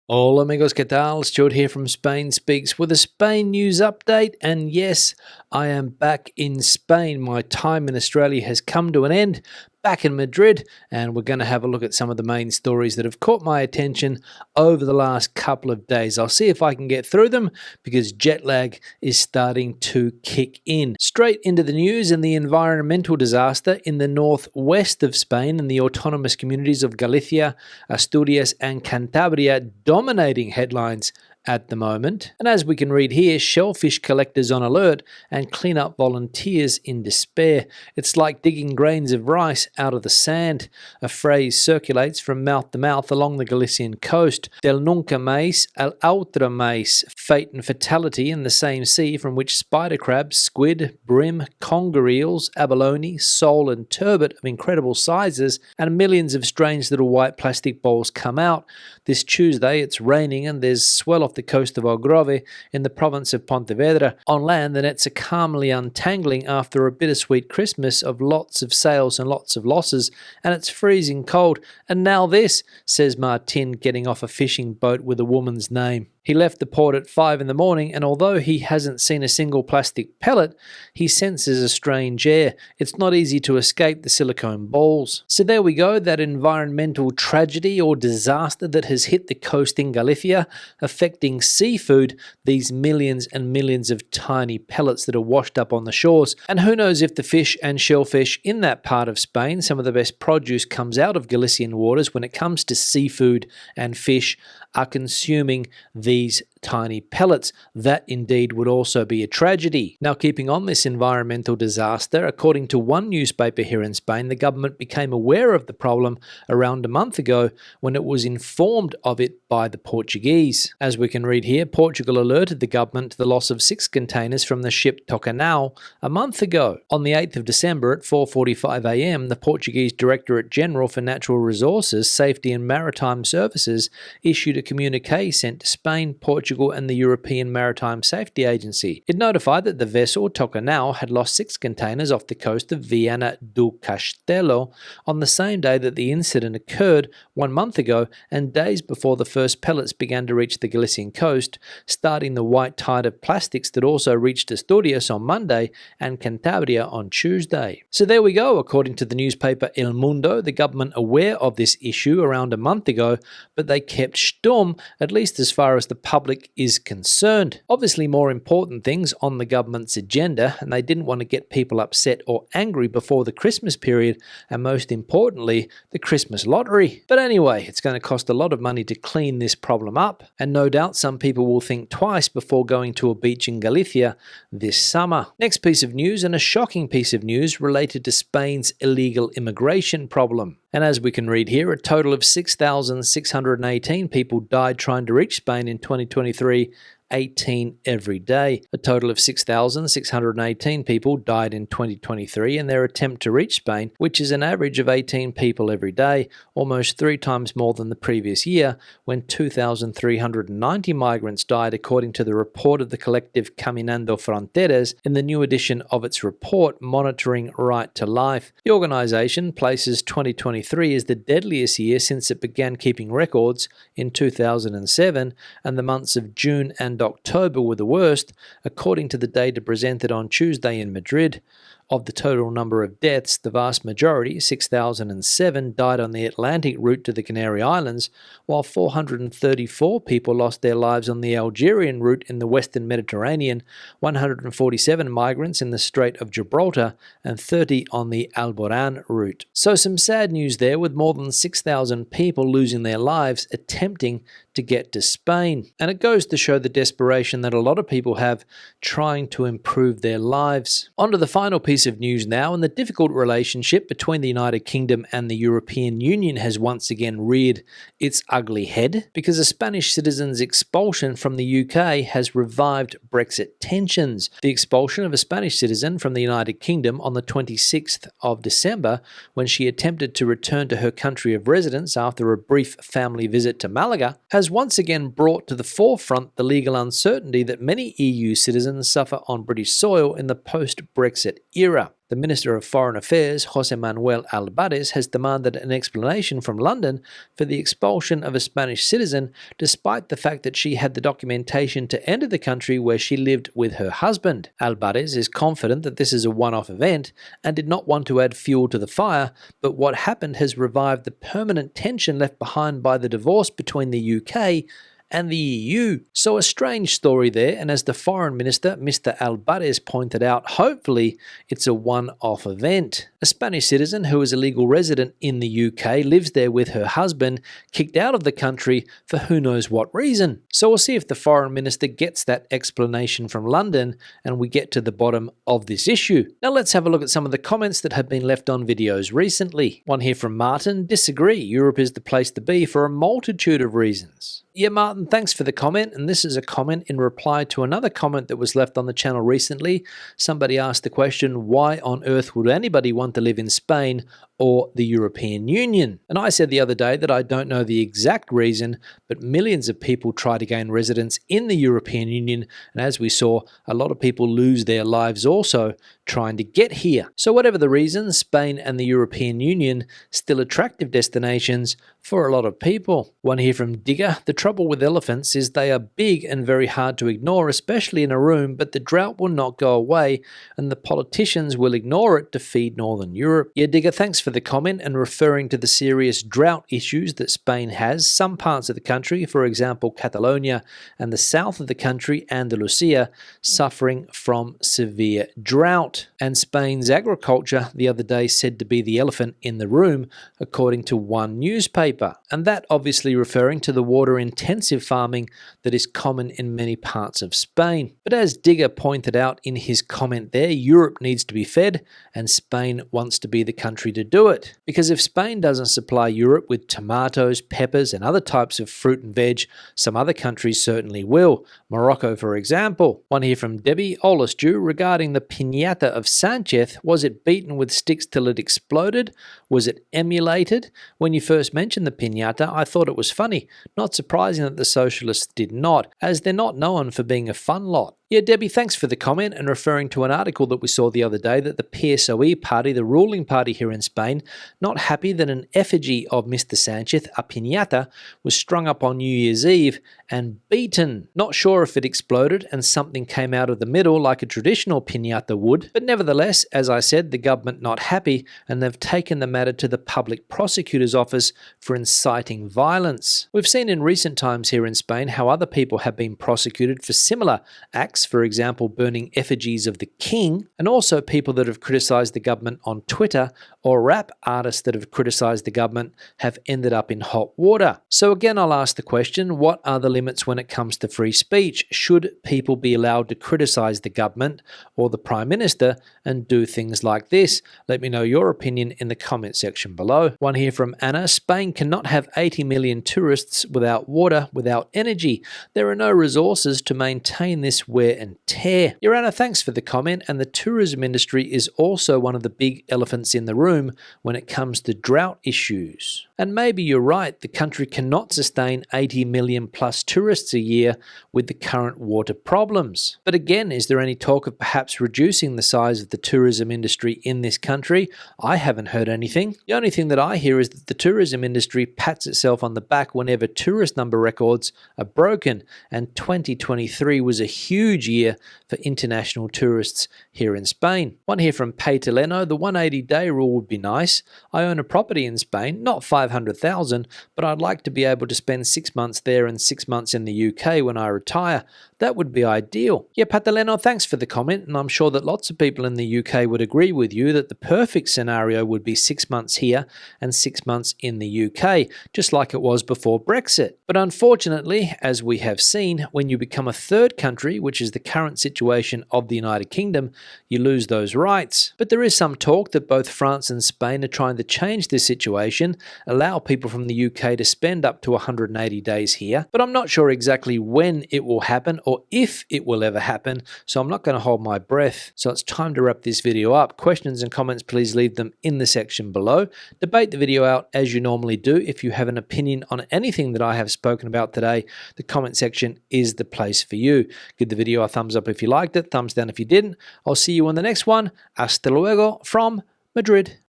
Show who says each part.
Speaker 1: Hola amigos, ¿qué tal? Stuart here from Spain Speaks with a Spain news update. And yes, I am back in Spain. My time in Australia has come to an end, back in Madrid, and we're going to have a look at some of the main stories that have caught my attention over the last couple of days. I'll see if I can get through them because jet lag is starting to kick in. Straight into the news and the environmental disaster in the northwest of Spain and the autonomous communities of Galicia, Asturias, and Cantabria dominating headlines at the moment. And as we can read here, shellfish collectors on alert and cleanup volunteers in despair. It's like digging grains of rice out of the sand. A phrase circulates from mouth to mouth along the Galician coast. Del nunca mais al outra mais. Fate and fatality in the same sea from which spider crabs, squid, bream, conger eels, abalone, sole and turbot of incredible sizes and millions of strange little white plastic bowls come out. This Tuesday it's raining and there's swell off the coast of Algarve in the province of Pontevedra. On land, the nets are calmly untangling after a bittersweet Christmas of lots of sales and lots of losses, and it's freezing cold. And now this, says Martin, getting off a fishing boat with a woman's name. He left the port at 5 in the morning, and although he hasn't seen a single plastic pellet, he senses a strange air. It's not easy to escape the silicone balls. So there we go, that environmental tragedy or disaster that has hit the coast in Galicia, affecting seafood, these millions and millions of tiny pellets that are washed up on the shores. And who knows if the fish and shellfish in that part of Spain, some of the best produce comes out of Galician waters when it comes to seafood and fish, are consuming these tiny pellets. That indeed would also be a tragedy. Now, keeping on this environmental disaster, according to one newspaper here in Spain, the government became aware of the problem around a month ago when it was informed of it by the Portuguese. As we can read here, Portugal alerted the government to the loss of 6 containers from the ship Tocanao a month ago. On the 8th of December at 4:45 a.m., the Portuguese Directorate General for Natural Resources, Safety and Maritime Services issued a communique sent to Spain, Portugal, and the European Maritime Safety Agency. It notified that the vessel Tocanao had lost 6 containers off the coast of Viana do Castelo on the same day that the incident occurred 1 month ago and days before the first pellets began to reach the Galician coast, starting the white tide of plastics that also reached Asturias on Monday and Cantabria on Tuesday. So there we go. According to the newspaper El Mundo, the government aware of this issue around a month ago, but they kept stum, at least as far as the public is concerned. Obviously more important things on the government's agenda, and they didn't want to get people upset or angry before the Christmas period, and most importantly, the Christmas lottery. But anyway, it's going to cost a lot of money to clean this problem up, and no doubt some people will think twice before going to a beach in Galicia this summer. Next piece of news, and a shocking piece of news related to Spain's illegal immigration problem. And as we can read here, a total of 6,618 people died trying to reach Spain in 2023, 18 every day. A total of 6,618 people died in 2023 in their attempt to reach Spain, which is an average of 18 people every day, almost 3 times more than the previous year, when 2,390 migrants died, according to the report of the collective Caminando Fronteras in the new edition of its report, Monitoring Right to Life. The organisation places 2023 as the deadliest year since it began keeping records in 2007, and the months of June and October were the worst, according to the data presented on Tuesday in Madrid. Of the total number of deaths, the vast majority, 6,007, died on the Atlantic route to the Canary Islands, while 434 people lost their lives on the Algerian route in the Western Mediterranean, 147 migrants in the Strait of Gibraltar, and 30 on the Alborán route. So some sad news there, with more than 6,000 people losing their lives attempting to get to Spain. And it goes to show the desperation that a lot of people have trying to improve their lives. On to the final piece of news now, and the difficult relationship between the United Kingdom and the European Union has once again reared its ugly head because a Spanish citizen's expulsion from the UK has revived Brexit tensions. The expulsion of a Spanish citizen from the United Kingdom on the 26th of December, when she attempted to return to her country of residence after a brief family visit to Malaga, has once again brought to the forefront the legal uncertainty that many EU citizens suffer on British soil in the post-Brexit era. The the Minister of Foreign Affairs, José Manuel Albares, has demanded an explanation from London for the expulsion of a Spanish citizen, despite the fact that she had the documentation to enter the country where she lived with her husband. Albares is confident that this is a one-off event and did not want to add fuel to the fire, but what happened has revived the permanent tension left behind by the divorce between the UK and the EU. So a strange story there, and as the Foreign Minister, Mr. Albares, pointed out, hopefully it's a one-off event. A Spanish citizen who is a legal resident in the UK lives there with her husband, kicked out of the country for who knows what reason. So we'll see if the Foreign Minister gets that explanation from London and we get to the bottom of this issue. Now let's have a look at some of the comments that have been left on videos recently. One here from Martin: disagree, Europe is the place to be for a multitude of reasons. Yeah, Martin, thanks for the comment, and this is a comment in reply to another comment that was left on the channel recently. Somebody asked the question, why on earth would anybody want to live in Spain or the European Union? And I said the other day that I don't know the exact reason, but millions of people try to gain residence in the European Union, and as we saw, a lot of people lose their lives also trying to get here. So whatever the reason, Spain and the European Union still attractive destinations for a lot of people. One here from Digger: the trouble with elephants is they are big and very hard to ignore, especially in a room, but the drought will not go away and the politicians will ignore it to feed Northern Europe. Yeah, Digger, thanks for the comment and referring to the serious drought issues that Spain has. Some parts of the country, for example Catalonia and the south of the country, Andalusia, suffering from severe drought. And Spain's agriculture the other day said to be the elephant in the room, according to one newspaper. And that obviously referring to the water-intensive farming that is common in many parts of Spain. But as Digger pointed out in his comment there, Europe needs to be fed and Spain wants to be the country to do it. Because if Spain doesn't supply Europe with tomatoes, peppers and other types of fruit and veg, some other countries certainly will. Morocco, for example. One here from Debbie: Hola Stu, regarding the piñata of Sanchez, was it beaten with sticks till it exploded? Was it emulated? When you first mentioned the piñata, I thought it was funny. Not surprising that the socialists did not, as they're not known for being a fun lot. Yeah, Debbie, thanks for the comment and referring to an article that we saw the other day that the PSOE party, the ruling party here in Spain, not happy that an effigy of Mr. Sanchez, a piñata, was strung up on New Year's Eve and beaten. Not sure if it exploded and something came out of the middle like a traditional piñata would, but nevertheless, as I said, the government not happy and they've taken the matter to the public prosecutor's office for inciting violence. We've seen in recent times here in Spain how other people have been prosecuted for similar acts, for example, burning effigies of the king, and also people that have criticised the government on Twitter, or rap artists that have criticised the government have ended up in hot water. So again, I'll ask the question, what are the limits when it comes to free speech? Should people be allowed to criticise the government or the Prime Minister and do things like this? Let me know your opinion in the comment section below. One here from Anna: Spain cannot have 80 million tourists without water, without energy. There are no resources to maintain this wear and tear. Your Anna, thanks for the comment, and the tourism industry is also one of the big elephants in the room when it comes to drought issues. And maybe you're right, the country cannot sustain 80 million plus tourists a year with the current water problems. But again, is there any talk of perhaps reducing the size of the tourism industry in this country? I haven't heard anything. The only thing that I hear is that the tourism industry pats itself on the back whenever tourist number records are broken, and 2023 was a huge year for international tourists here in Spain. One here from Payteleno: the 180-day rule would be nice. I own a property in Spain, not 500,000, but I'd like to be able to spend 6 months there and 6 months in the UK when I retire. That would be ideal. Yeah, Pateleno, thanks for the comment, and I'm sure that lots of people in the UK would agree with you that the perfect scenario would be 6 months here and 6 months in the UK, just like it was before Brexit. But unfortunately, as we have seen, when you become a third country, which is the current situation of the United Kingdom, you lose those rights. But there is some talk that both France and Spain are trying to change this situation, allow people from the UK to spend up to 180 days here, but I'm not sure exactly when it will happen or or if it will ever happen, so I'm not going to hold my breath. So it's time to wrap this video up. Questions and comments, please leave them in the section below. Debate the video out as you normally do. If you have an opinion on anything that I have spoken about today, the comment section is the place for you. Give the video a thumbs up if you liked it, thumbs down if you didn't. I'll see you on the next one. Hasta luego from Madrid.